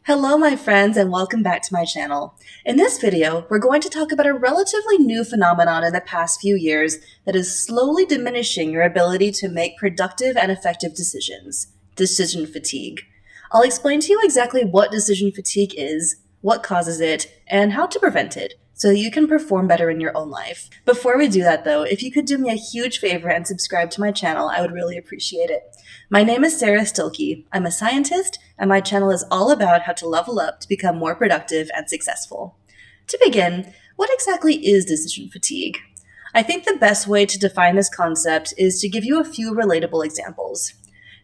Hello my friends and welcome back to my channel. In this video, we're going to talk about a relatively new phenomenon in the past few years that is slowly diminishing your ability to make productive and effective decisions: decision fatigue. I'll explain to you exactly what decision fatigue is, what causes it, and how to prevent it, so that you can perform better in your own life. Before we do that though, if you could do me a huge favor and subscribe to my channel, I would really appreciate it. My name is Sara Stilleke. I'm a scientist, and my channel is all about how to level up to become more productive and successful. To begin, what exactly is decision fatigue? I think the best way to define this concept is to give you a few relatable examples.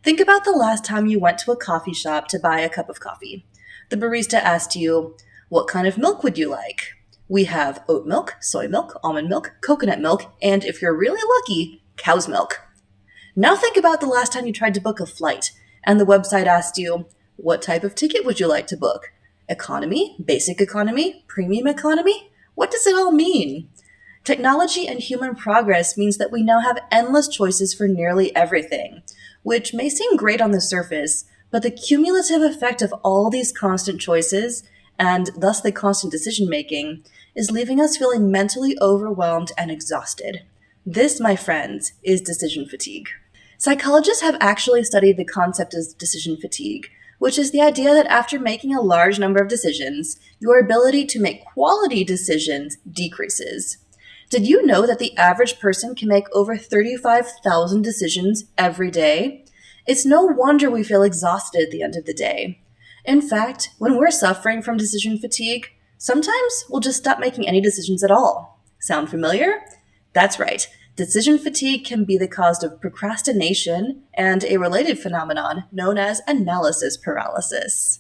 Think about the last time you went to a coffee shop to buy a cup of coffee. The barista asked you, "What kind of milk would you like?" We have oat milk, soy milk, almond milk, coconut milk, and if you're really lucky, cow's milk. Now think about the last time you tried to book a flight, and the website asked you, "What type of ticket would you like to book? Economy, basic economy, premium economy?" What does it all mean? Technology and human progress means that we now have endless choices for nearly everything, which may seem great on the surface, but the cumulative effect of all these constant choices, and thus the constant decision-making, is leaving us feeling mentally overwhelmed and exhausted. This, my friends, is decision fatigue. Psychologists have actually studied the concept of decision fatigue, which is the idea that after making a large number of decisions, your ability to make quality decisions decreases. Did you know that the average person can make over 35,000 decisions every day? It's no wonder we feel exhausted at the end of the day. In fact, when we're suffering from decision fatigue, sometimes we'll just stop making any decisions at all. Sound familiar? That's right. Decision fatigue can be the cause of procrastination and a related phenomenon known as analysis paralysis.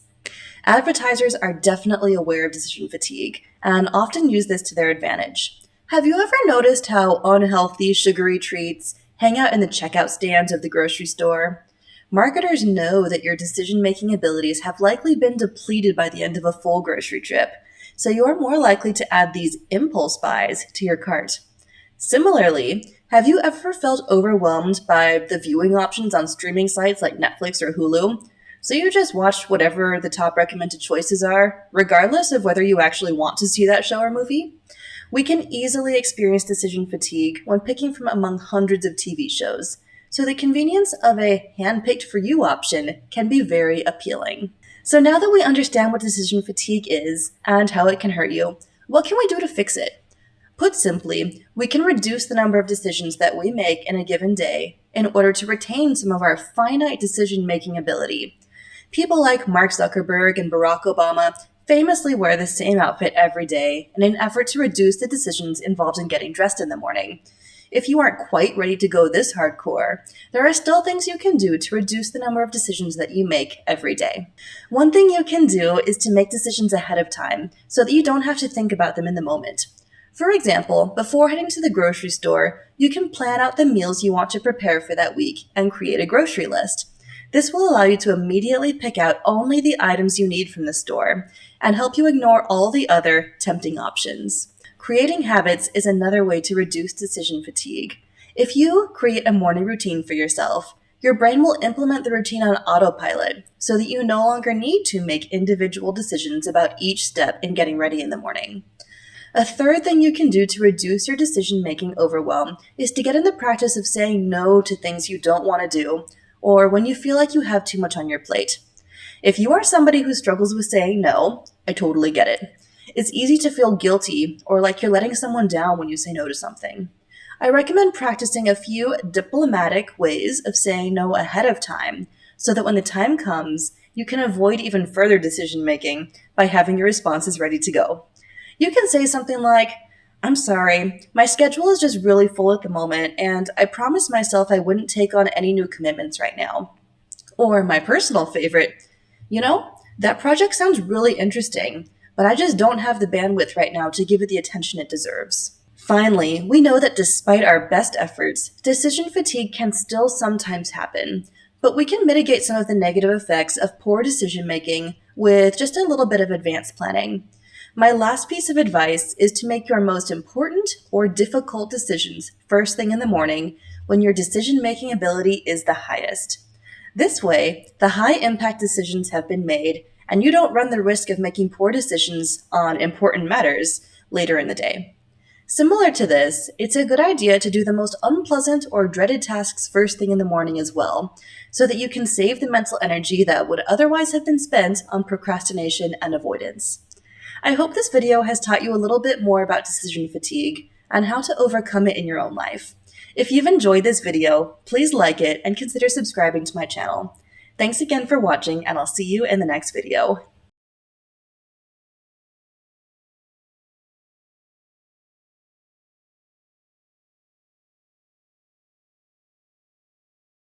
Advertisers are definitely aware of decision fatigue and often use this to their advantage. Have you ever noticed how unhealthy sugary treats hang out in the checkout stands of the grocery store? Marketers know that your decision-making abilities have likely been depleted by the end of a full grocery trip, so you're more likely to add these impulse buys to your cart. Similarly, have you ever felt overwhelmed by the viewing options on streaming sites like Netflix or Hulu? So you just watch whatever the top recommended choices are, regardless of whether you actually want to see that show or movie? We can easily experience decision fatigue when picking from among hundreds of TV shows, so the convenience of a hand-picked for you option can be very appealing. So now that we understand what decision fatigue is and how it can hurt you, what can we do to fix it? Put simply, we can reduce the number of decisions that we make in a given day in order to retain some of our finite decision-making ability. People like Mark Zuckerberg and Barack Obama famously wear the same outfit every day in an effort to reduce the decisions involved in getting dressed in the morning. If you aren't quite ready to go this hardcore, there are still things you can do to reduce the number of decisions that you make every day. One thing you can do is to make decisions ahead of time so that you don't have to think about them in the moment. For example, before heading to the grocery store, you can plan out the meals you want to prepare for that week and create a grocery list. This will allow you to immediately pick out only the items you need from the store and help you ignore all the other tempting options. Creating habits is another way to reduce decision fatigue. If you create a morning routine for yourself, your brain will implement the routine on autopilot so that you no longer need to make individual decisions about each step in getting ready in the morning. A third thing you can do to reduce your decision-making overwhelm is to get in the practice of saying no to things you don't want to do, or when you feel like you have too much on your plate. If you are somebody who struggles with saying no, I totally get it. It's easy to feel guilty or like you're letting someone down when you say no to something. I recommend practicing a few diplomatic ways of saying no ahead of time, so that when the time comes, you can avoid even further decision-making by having your responses ready to go. You can say something like, "I'm sorry, my schedule is just really full at the moment, and I promised myself I wouldn't take on any new commitments right now." Or my personal favorite, "That project sounds really interesting, but I just don't have the bandwidth right now to give it the attention it deserves." Finally, we know that despite our best efforts, decision fatigue can still sometimes happen, but we can mitigate some of the negative effects of poor decision-making with just a little bit of advanced planning. My last piece of advice is to make your most important or difficult decisions first thing in the morning when your decision-making ability is the highest. This way, the high-impact decisions have been made and you don't run the risk of making poor decisions on important matters later in the day. Similar to this, it's a good idea to do the most unpleasant or dreaded tasks first thing in the morning as well, so that you can save the mental energy that would otherwise have been spent on procrastination and avoidance. I hope this video has taught you a little bit more about decision fatigue and how to overcome it in your own life. If you've enjoyed this video, please like it and consider subscribing to my channel. Thanks again for watching, and I'll see you in the next video.